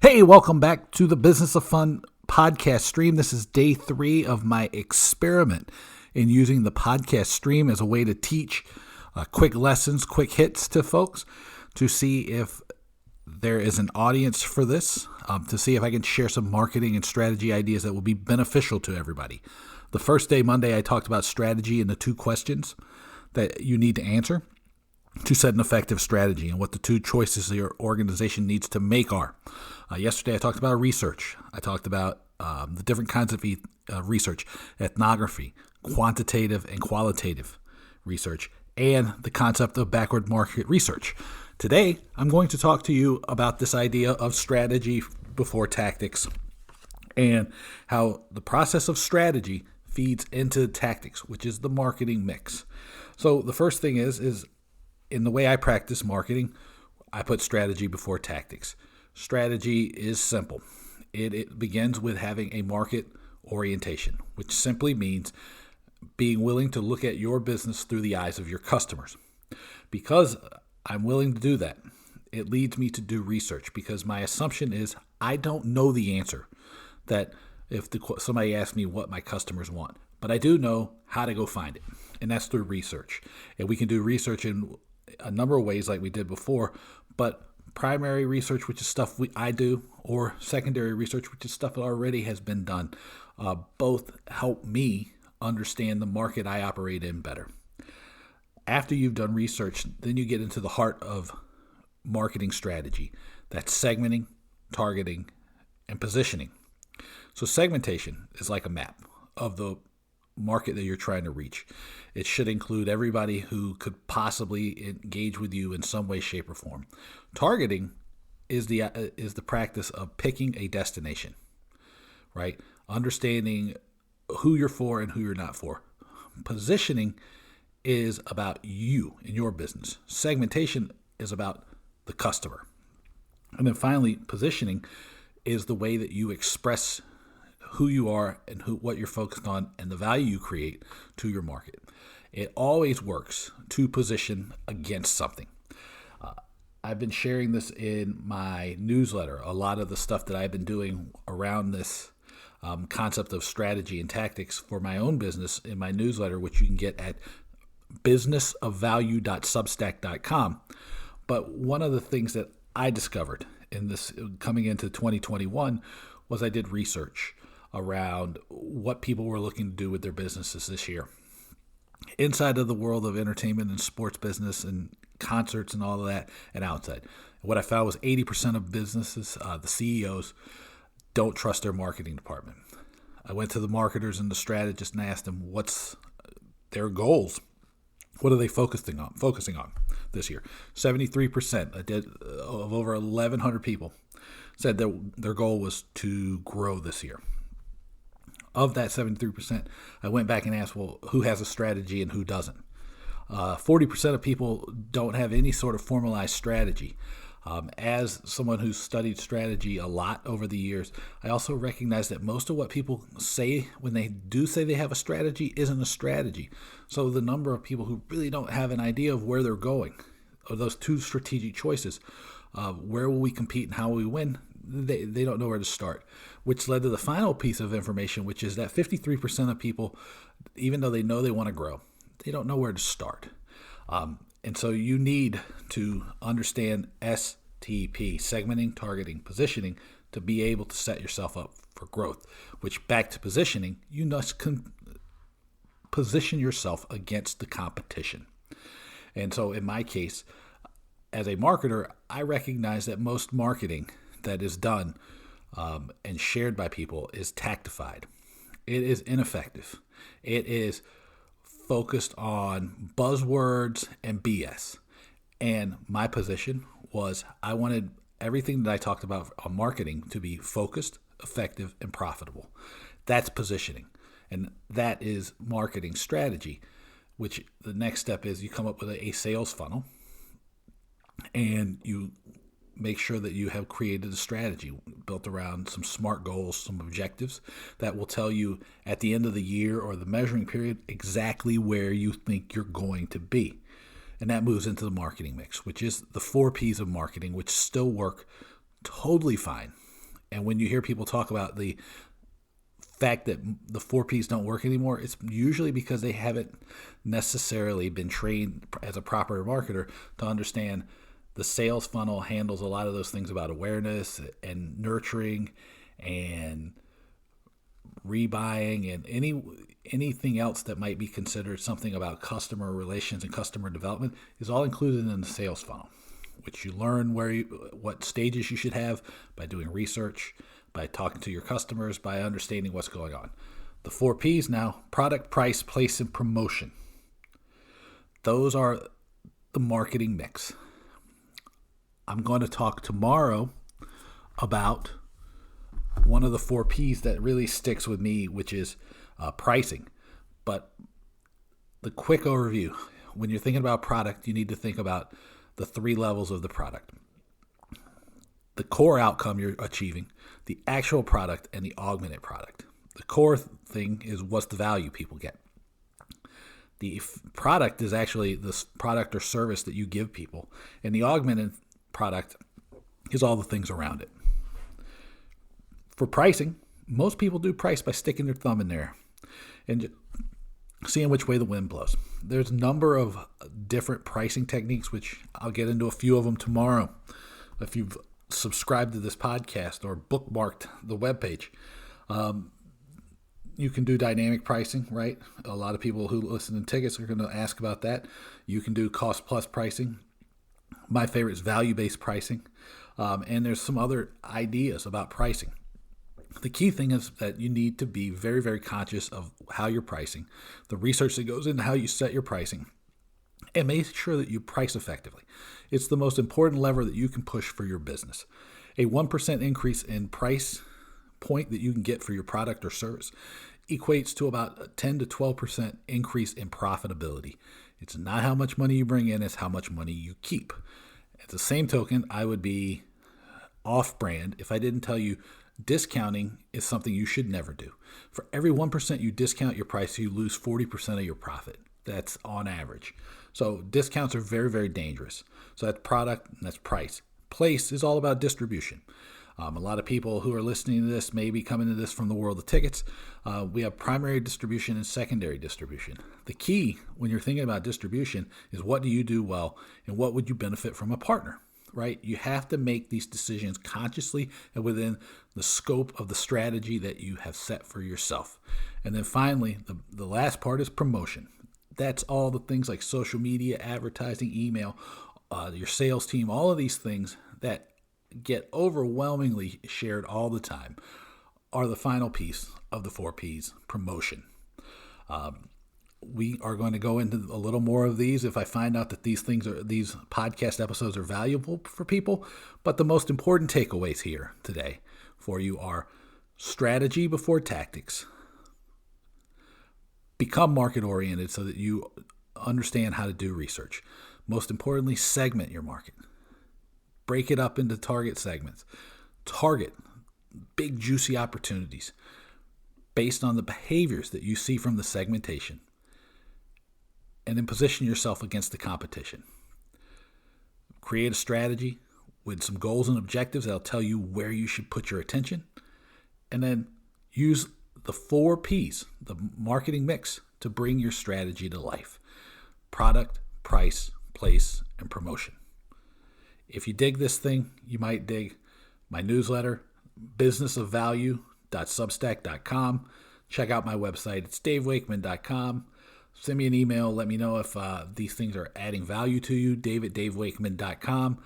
Hey, welcome back to the Business of Fun podcast stream. This is day 3 of my experiment in using the podcast stream as a way to teach quick lessons, quick hits to folks to see if there is an audience for this, to see if I can share some marketing and strategy ideas that will be beneficial to everybody. The first day, Monday, I talked about strategy and the 2 questions that you need to answer to set an effective strategy and what the 2 choices your organization needs to make are. Yesterday, I talked about research. I talked about the different kinds of research, ethnography, quantitative and qualitative research, and the concept of backward market research. Today, I'm going to talk to you about this idea of strategy before tactics and how the process of strategy feeds into tactics, which is the marketing mix. So the first thing is in the way I practice marketing, I put strategy before tactics. Strategy is simple. It begins with having a market orientation, which simply means being willing to look at your business through the eyes of your customers. Because I'm willing to do that, it leads me to do research, because my assumption is I don't know the answer. That if somebody asks me what my customers want, but I do know how to go find it, and that's through research. And we can do research in a number of ways like we did before, but primary research, which is stuff I do, or secondary research, which is stuff that already has been done, both help me understand the market I operate in better. After you've done research, then you get into the heart of marketing strategy. That's segmenting, targeting, and positioning. So segmentation is like a map of the market that you're trying to reach. It should include everybody who could possibly engage with you in some way, shape, or form. Targeting is the practice of picking a destination, right? Understanding who you're for and who you're not for. Positioning is about you and your business. Segmentation is about the customer. And then finally, positioning is the way that you express who you are and what you're focused on and the value you create to your market. It always works to position against something. I've been sharing this in my newsletter, a lot of the stuff that I've been doing around this concept of strategy and tactics for my own business in my newsletter, which you can get at businessofvalue.substack.com. But one of the things that I discovered in this coming into 2021 was I did research around what people were looking to do with their businesses this year. Inside of the world of entertainment and sports business and concerts and all of that, and outside. What I found was 80% of businesses, the CEOs, don't trust their marketing department. I went to the marketers and the strategists and asked them what's their goals. What are they focusing on this year? 73% of over 1,100 people said that their goal was to grow this year. Of that 73%, I went back and asked, well, who has a strategy and who doesn't? 40% of people don't have any sort of formalized strategy. As someone who's studied strategy a lot over the years, I also recognize that most of what people say when they do say they have a strategy isn't a strategy. So the number of people who really don't have an idea of where they're going, or those 2 strategic choices, where will we compete and how will we win, they don't know where to start, which led to the final piece of information, which is that 53% of people, even though they know they want to grow, they don't know where to start. And so you need to understand STP, segmenting, targeting, positioning, to be able to set yourself up for growth, which back to positioning, you must position yourself against the competition. And so in my case, as a marketer, I recognize that most marketing that is done and shared by people is tactified. It is ineffective. It is focused on buzzwords and BS. And my position was I wanted everything that I talked about on marketing to be focused, effective, and profitable. That's positioning. And that is marketing strategy, which the next step is you come up with a sales funnel and you make sure that you have created a strategy built around some SMART goals, some objectives that will tell you at the end of the year or the measuring period exactly where you think you're going to be. And that moves into the marketing mix, which is the 4 Ps of marketing, which still work totally fine And when you hear people talk about the fact that the 4Ps don't work anymore, it's usually because they haven't necessarily been trained as a proper marketer to understand the sales funnel handles a lot of those things about awareness and nurturing and rebuying and anything else that might be considered something about customer relations and customer development is all included in the sales funnel, which you learn what stages you should have by doing research, by talking to your customers, by understanding what's going on. The 4Ps now: product, price, place, and promotion. Those are the marketing mix. I'm going to talk tomorrow about one of the 4Ps that really sticks with me, which is pricing. But the quick overview: when you're thinking about product, you need to think about the 3 levels of the product. The core outcome you're achieving, the actual product, and the augmented product. The core thing is what's the value people get. The product is actually the product or service that you give people, and the augmented product is all the things around it. For pricing, most people do price by sticking their thumb in there and seeing which way the wind blows. There's a number of different pricing techniques, which I'll get into a few of them tomorrow. If you've subscribed to this podcast or bookmarked the webpage, you can do dynamic pricing, right? A lot of people who listen to tickets are going to ask about that. You can do cost plus pricing. My favorite is value-based pricing. And there's some other ideas about pricing. The key thing is that you need to be very, very conscious of how you're pricing, the research that goes into how you set your pricing, and make sure that you price effectively. It's the most important lever that you can push for your business. A 1% increase in price point that you can get for your product or service equates to about a 10 to 12% increase in profitability. It's not how much money you bring in, it's how much money you keep. At the same token, I would be off-brand if I didn't tell you discounting is something you should never do. For every 1% you discount your price, you lose 40% of your profit. That's on average. So discounts are very, very dangerous. So that's product and that's price. Place is all about distribution. A lot of people who are listening to this may be coming to this from the world of tickets. We have primary distribution and secondary distribution. The key when you're thinking about distribution is what do you do well and what would you benefit from a partner, right? You have to make these decisions consciously and within the scope of the strategy that you have set for yourself. And then finally, the last part is promotion. That's all the things like social media, advertising, email, your sales team, all of these things that get overwhelmingly shared all the time are the final piece of the 4Ps, promotion. We are going to go into a little more of these if I find out that these podcast episodes are valuable for people. But the most important takeaways here today for you are strategy before tactics. Become market oriented so that you understand how to do research. Most importantly, segment your market. Break it up into target segments. Target big juicy opportunities based on the behaviors that you see from the segmentation. And then position yourself against the competition. Create a strategy with some goals and objectives that'll tell you where you should put your attention. And then use the 4Ps, the marketing mix, to bring your strategy to life. Product, price, place, and promotion. If you dig this thing, you might dig my newsletter, businessofvalue.substack.com. Check out my website. It's davewakeman.com. Send me an email. Let me know if these things are adding value to you. dave@davewakeman.com.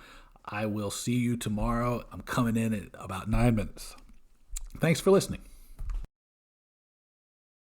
I will see you tomorrow. I'm coming in at about 9 minutes. Thanks for listening.